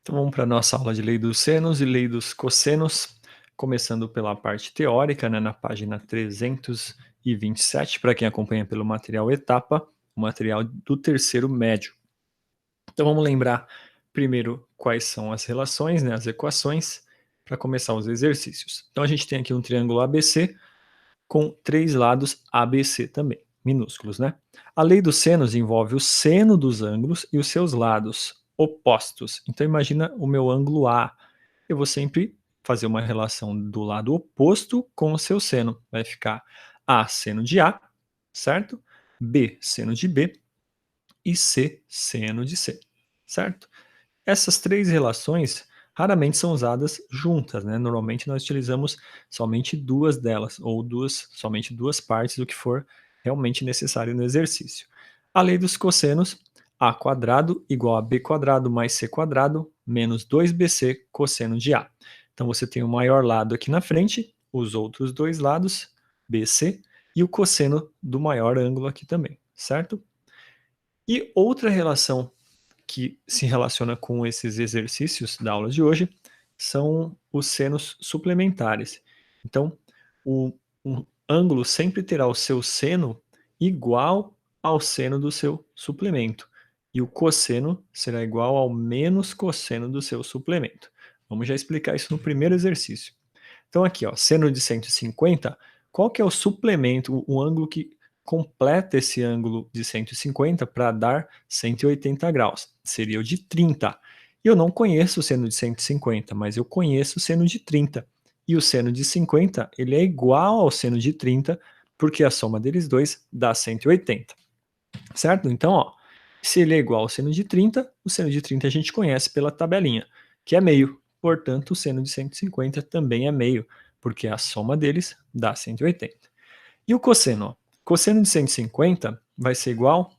Então vamos para a nossa aula de lei dos senos e lei dos cossenos, começando pela parte teórica, né, na página 327, para quem acompanha pelo material Etapa, o material do terceiro médio. Então vamos lembrar primeiro quais são as relações, né, as equações, para começar os exercícios. Então a gente tem aqui um triângulo ABC com três lados ABC também, minúsculos, né? A lei dos senos envolve o seno dos ângulos e os seus lados opostos. Então imagina o meu ângulo A. Eu vou sempre fazer uma relação do lado oposto com o seu seno. Vai ficar A seno de A, certo? B seno de B e C seno de C, certo? Essas três relações raramente são usadas juntas, né? Normalmente nós utilizamos somente duas delas, ou somente duas partes do que for realmente necessário no exercício. A lei dos cossenos, a quadrado igual a b quadrado mais c quadrado menos 2bc cosseno de a. Então você tem o maior lado aqui na frente, os outros dois lados, bc, e o cosseno do maior ângulo aqui também, certo? E outra relação que se relaciona com esses exercícios da aula de hoje são os senos suplementares. Então, um ângulo sempre terá o seu seno igual ao seno do seu suplemento, e o cosseno será igual ao menos cosseno do seu suplemento. Vamos já explicar isso no primeiro exercício. Então aqui, ó, seno de 150, qual que é o suplemento, o ângulo que completa esse ângulo de 150 para dar 180 graus? Seria o de 30. E eu não conheço o seno de 150, mas eu conheço o seno de 30. E o seno de 50, ele é igual ao seno de 30, porque a soma deles dois dá 180. Certo? Então, ó, se ele é igual ao seno de 30, o seno de 30 a gente conhece pela tabelinha, que é meio. Portanto, o seno de 150 também é meio, porque a soma deles dá 180. E o cosseno? Ó? Cosseno de 150 vai ser igual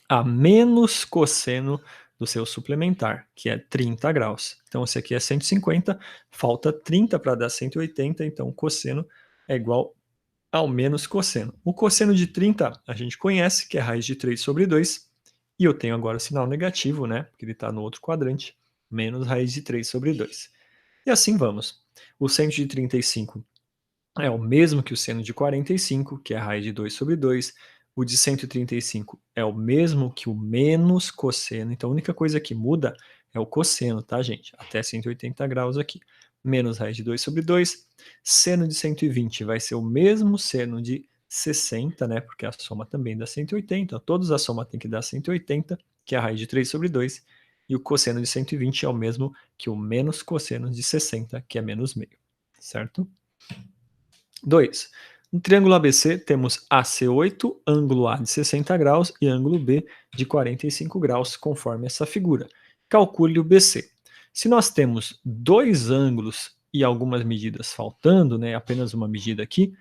a menos cosseno do seu suplementar, que é 30 graus. Então, esse aqui é 150, falta 30 para dar 180, então o cosseno é igual ao menos cosseno. O cosseno de 30 a gente conhece, que é raiz de 3 sobre 2, e eu tenho agora o sinal negativo, né, porque ele está no outro quadrante, menos raiz de 3 sobre 2. E assim vamos. O seno de 35 é o mesmo que o seno de 45, que é a raiz de 2 sobre 2. O de 135 é o mesmo que o menos cosseno. Então a única coisa que muda é o cosseno, tá, gente? Até 180 graus aqui. Menos raiz de 2 sobre 2. Seno de 120 vai ser o mesmo seno de 60, né? Porque a soma também dá 180. Todos a soma tem que dar 180, que é a raiz de 3 sobre 2. E o cosseno de 120 é o mesmo que o menos cosseno de 60, que é menos meio. Certo? 2. No triângulo ABC temos AC8, ângulo A de 60 graus e ângulo B de 45 graus, conforme essa figura. Calcule o BC. Se nós temos dois ângulos e algumas medidas faltando, né, apenas uma medida aqui,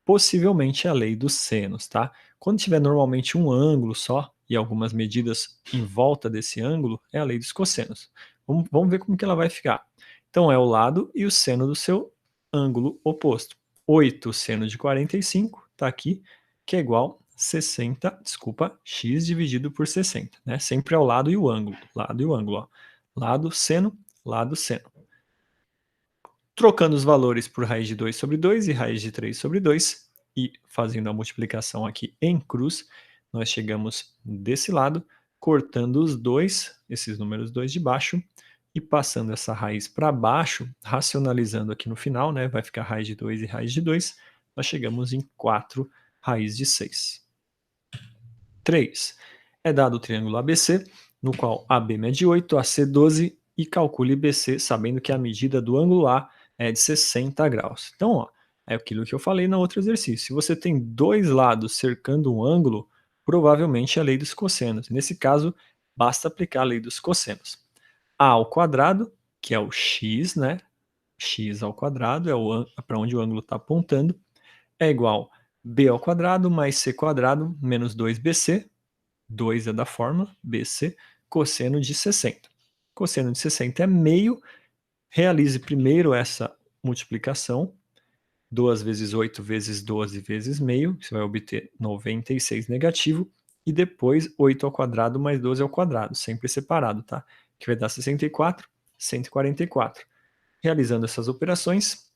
possivelmente é a lei dos senos, tá? Quando tiver normalmente um ângulo só e algumas medidas em volta desse ângulo, é a lei dos cossenos. Vamos ver como que ela vai ficar. Então é o lado e o seno do seu ângulo oposto. 8 seno de 45, está aqui, que é igual a 60, desculpa, x dividido por 60, né? Sempre ao lado e o ângulo, ó. Lado, seno, lado, seno. Trocando os valores por raiz de 2 sobre 2 e raiz de 3 sobre 2, e fazendo a multiplicação aqui em cruz, nós chegamos desse lado, cortando os dois, esses números 2 de baixo, e passando essa raiz para baixo, racionalizando aqui no final, né, vai ficar raiz de 2 e raiz de 2, nós chegamos em 4 raiz de 6. 3. É dado o triângulo ABC, no qual AB mede 8, AC 12, e calcule BC, sabendo que a medida do ângulo A é de 60 graus. Então, ó, é aquilo que eu falei no outro exercício. Se você tem dois lados cercando um ângulo, provavelmente é a lei dos cossenos. Nesse caso, basta aplicar a lei dos cossenos. A ao quadrado, que é o x, né? X ao quadrado é para onde o ângulo está apontando, é igual a b ao quadrado mais c quadrado menos 2bc, 2 é da fórmula, bc, cosseno de 60. Cosseno de 60 é meio, realize primeiro essa multiplicação, 2 vezes 8 vezes 12 vezes meio, você vai obter 96 negativo, e depois 8 ao quadrado mais 12 ao quadrado, sempre separado, tá? Que vai dar 64, 144. Realizando essas operações,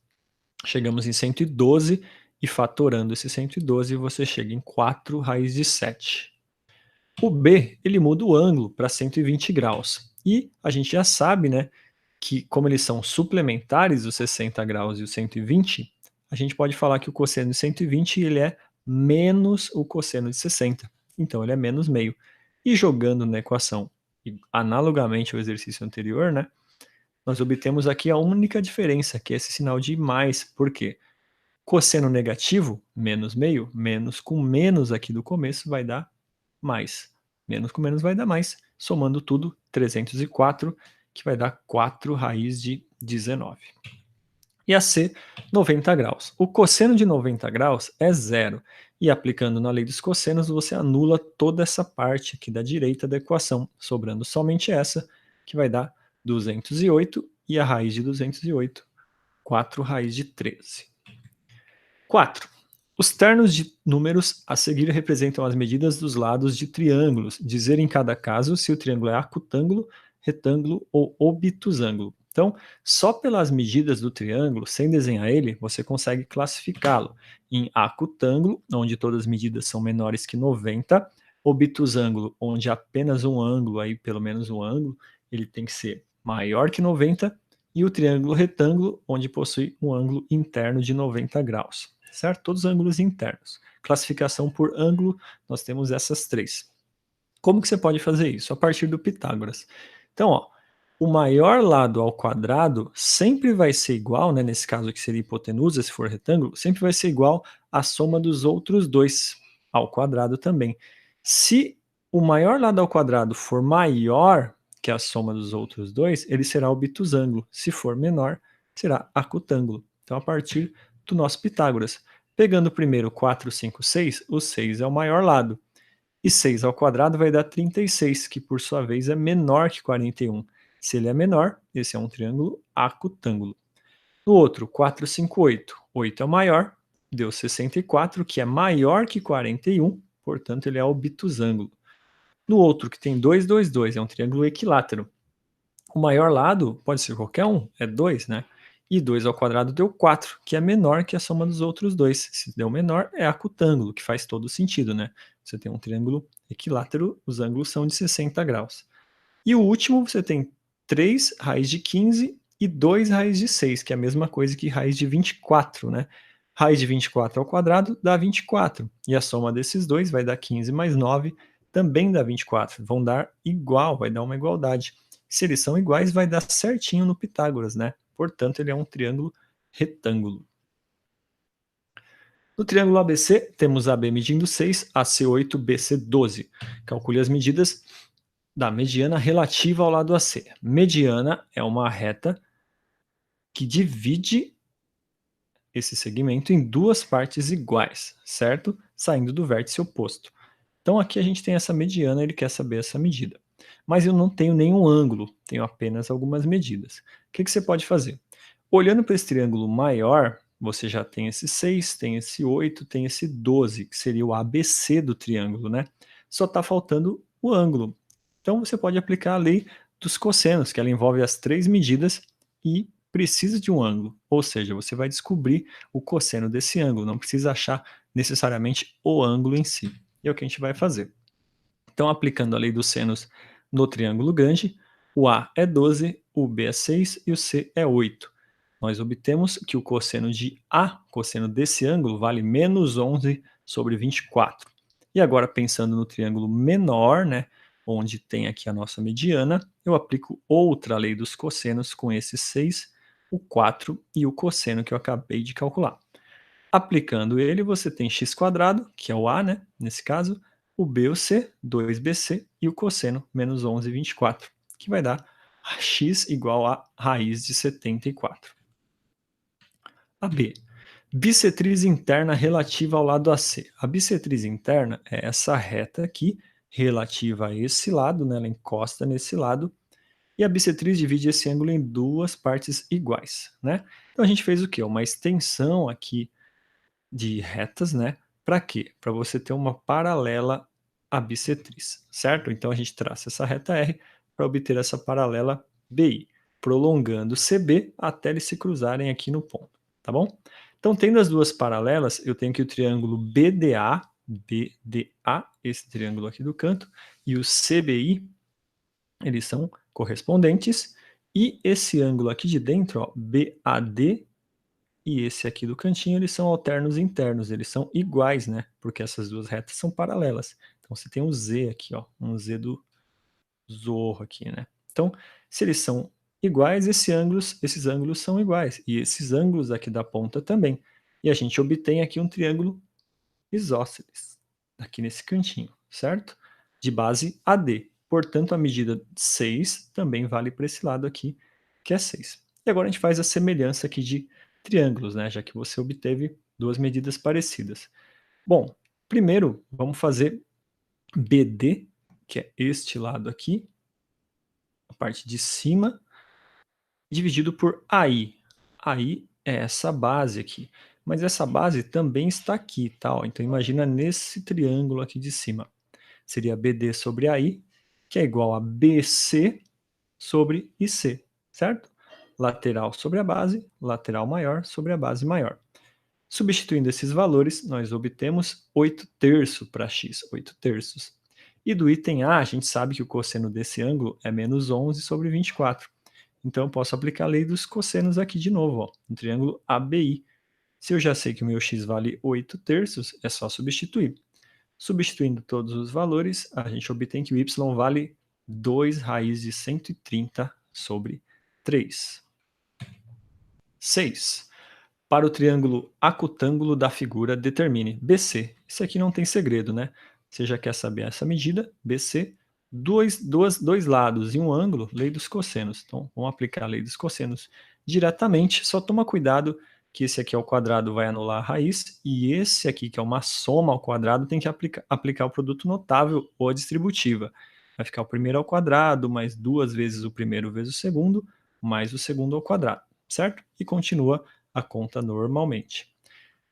chegamos em 112 e fatorando esse 112 você chega em 4 raiz de 7. O B, ele muda o ângulo para 120 graus. E a gente já sabe, né, que como eles são suplementares, os 60 graus e os 120, a gente pode falar que o cosseno de 120 ele é menos o cosseno de 60. Então ele é menos meio. E jogando na equação, analogamente ao exercício anterior, né, nós obtemos aqui a única diferença, que é esse sinal de mais. Por quê? Cosseno negativo, menos meio, menos com menos aqui do começo vai dar mais. Menos com menos vai dar mais. Somando tudo, 304, que vai dar 4 raiz de 19. E a C, 90 graus. O cosseno de 90 graus é zero. E aplicando na lei dos cossenos, você anula toda essa parte aqui da direita da equação, sobrando somente essa, que vai dar 208, e a raiz de 208, 4 raiz de 13. 4. Os ternos de números a seguir representam as medidas dos lados de triângulos, dizer em cada caso se o triângulo é acutângulo, retângulo ou obtusângulo. Então, só pelas medidas do triângulo, sem desenhar ele, você consegue classificá-lo em acutângulo, onde todas as medidas são menores que 90, obtusângulo, onde apenas um ângulo, aí pelo menos um ângulo, ele tem que ser maior que 90, e o triângulo retângulo, onde possui um ângulo interno de 90 graus. Certo? Todos os ângulos internos. Classificação por ângulo, nós temos essas três. Como que você pode fazer isso? A partir do Pitágoras. Então, ó, o maior lado ao quadrado sempre vai ser igual, né, nesse caso aqui seria hipotenusa, se for retângulo, sempre vai ser igual à soma dos outros dois ao quadrado também. Se o maior lado ao quadrado for maior que a soma dos outros dois, ele será obtusângulo. Se for menor, será acutângulo. Então, a partir do nosso Pitágoras. Pegando primeiro 4, 5, 6, o 6 é o maior lado. E 6 ao quadrado vai dar 36, que por sua vez é menor que 41. Se ele é menor, esse é um triângulo acutângulo. No outro, 4, 5, 8. 8 é o maior, deu 64, que é maior que 41, portanto ele é obtusângulo. No outro, que tem 2, 2, 2, é um triângulo equilátero. O maior lado pode ser qualquer um, é 2, né? E 2 ao quadrado deu 4, que é menor que a soma dos outros dois. Se deu menor, é acutângulo, que faz todo sentido, né? Você tem um triângulo equilátero, os ângulos são de 60 graus. E o último, você tem 3 raiz de 15 e 2 raiz de 6, que é a mesma coisa que raiz de 24, né? Raiz de 24 ao quadrado dá 24. E a soma desses dois vai dar 15 mais 9, também dá 24. Vão dar igual, vai dar uma igualdade. Se eles são iguais, vai dar certinho no Pitágoras, né? Portanto, ele é um triângulo retângulo. No triângulo ABC, temos AB medindo 6, AC 8, BC 12. Calcule as medidas da mediana relativa ao lado AC. Mediana é uma reta que divide esse segmento em duas partes iguais, certo? Saindo do vértice oposto. Então aqui a gente tem essa mediana, ele quer saber essa medida. Mas eu não tenho nenhum ângulo, tenho apenas algumas medidas. O que você pode fazer? Olhando para esse triângulo maior, você já tem esse 6, tem esse 8, tem esse 12, que seria o ABC do triângulo, né? Só está faltando o ângulo. Então você pode aplicar a lei dos cossenos, que ela envolve as três medidas e precisa de um ângulo. Ou seja, você vai descobrir o cosseno desse ângulo, não precisa achar necessariamente o ângulo em si. E é o que a gente vai fazer. Então, aplicando a lei dos senos no triângulo grande, o A é 12, o B é 6 e o C é 8. Nós obtemos que o cosseno de A, cosseno desse ângulo, vale menos 11 sobre 24. E agora, pensando no triângulo menor, né, onde tem aqui a nossa mediana, eu aplico outra lei dos cossenos com esse 6, o 4 e o cosseno que eu acabei de calcular. Aplicando ele, você tem x², que é o A, né, nesse caso, o B, o C, 2BC, e o cosseno, menos 11,24, que vai dar x igual a raiz de 74. A B, bissetriz interna relativa ao lado AC. A bissetriz interna é essa reta aqui, relativa a esse lado, né, ela encosta nesse lado, e a bissetriz divide esse ângulo em duas partes iguais, né? Então a gente fez o quê? Uma extensão aqui de retas, né? Para quê? Para você ter uma paralela à bissetriz, certo? Então a gente traça essa reta R para obter essa paralela BI. prolongando CB até eles se cruzarem aqui no ponto, tá bom? Então, tendo as duas paralelas, eu tenho que o triângulo BDA, esse triângulo aqui do canto, e o CBI, eles são correspondentes, e esse ângulo aqui de dentro, ó, BAD, e esse aqui do cantinho, eles são alternos internos, eles são iguais, né? Porque essas duas retas são paralelas. Então, você tem um Z aqui, ó, um Z do Zorro aqui, né? Então, se eles são iguais, esses ângulos são iguais, e esses ângulos aqui da ponta também. E a gente obtém aqui um triângulo isósceles, aqui nesse cantinho, certo? De base AD. Portanto, a medida 6 também vale para esse lado aqui, que é 6. E agora a gente faz a semelhança aqui de triângulos, né? Já que você obteve duas medidas parecidas. Bom, primeiro vamos fazer BD, que é este lado aqui, a parte de cima, dividido por AI. AI é essa base aqui. Mas essa base também está aqui, tá? Ó, então imagina nesse triângulo aqui de cima. Seria BD sobre AI, que é igual a BC sobre IC, certo? Lateral sobre a base, lateral maior sobre a base maior. Substituindo esses valores, nós obtemos 8/3 para x, 8/3. E do item A, a gente sabe que o cosseno desse ângulo é menos 11 sobre 24. Então, eu posso aplicar a lei dos cossenos aqui de novo, ó, no triângulo ABI. Se eu já sei que o meu x vale 8/3, é só substituir. Substituindo todos os valores, a gente obtém que o y vale 2 raiz de 130 sobre 3. 6. Para o triângulo acutângulo da figura, determine BC. Isso aqui não tem segredo, né? Você já quer saber essa medida, BC, dois lados e um ângulo, lei dos cossenos. Então, vamos aplicar a lei dos cossenos diretamente, só toma cuidado que esse aqui ao quadrado vai anular a raiz, e esse aqui, que é uma soma ao quadrado, tem que aplicar o produto notável ou a distributiva. Vai ficar o primeiro ao quadrado, mais 2 vezes o primeiro vezes o segundo, mais o segundo ao quadrado, certo? E continua a conta normalmente.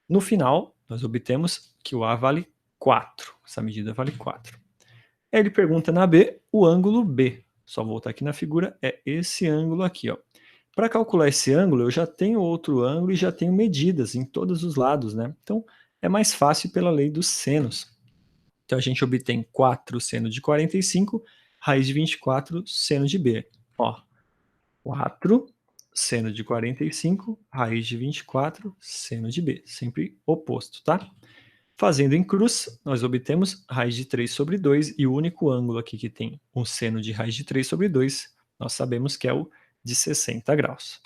No final, nós obtemos que o A vale 4. Essa medida vale 4. Aí ele pergunta na B o ângulo B. Só voltar aqui na figura, é esse ângulo aqui, ó. Para calcular esse ângulo, eu já tenho outro ângulo e já tenho medidas em todos os lados, né? Então, é mais fácil pela lei dos senos. Então, a gente obtém 4 seno de 45, raiz de 24, seno de B. Ó, 4 seno de 45, raiz de 24, seno de B. Sempre oposto, tá? Fazendo em cruz, nós obtemos raiz de 3 sobre 2, e o único ângulo aqui que tem um seno de raiz de 3 sobre 2, nós sabemos que é o de 60 graus.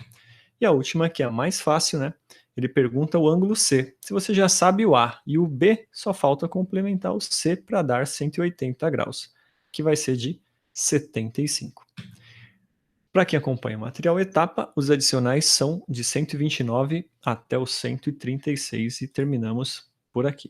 E a última, que é a mais fácil, né? Ele pergunta o ângulo C. Se você já sabe o A e o B, só falta complementar o C para dar 180 graus, que vai ser de 75. Para quem acompanha o material etapa, os adicionais são de 129 até o 136 e terminamos por aqui.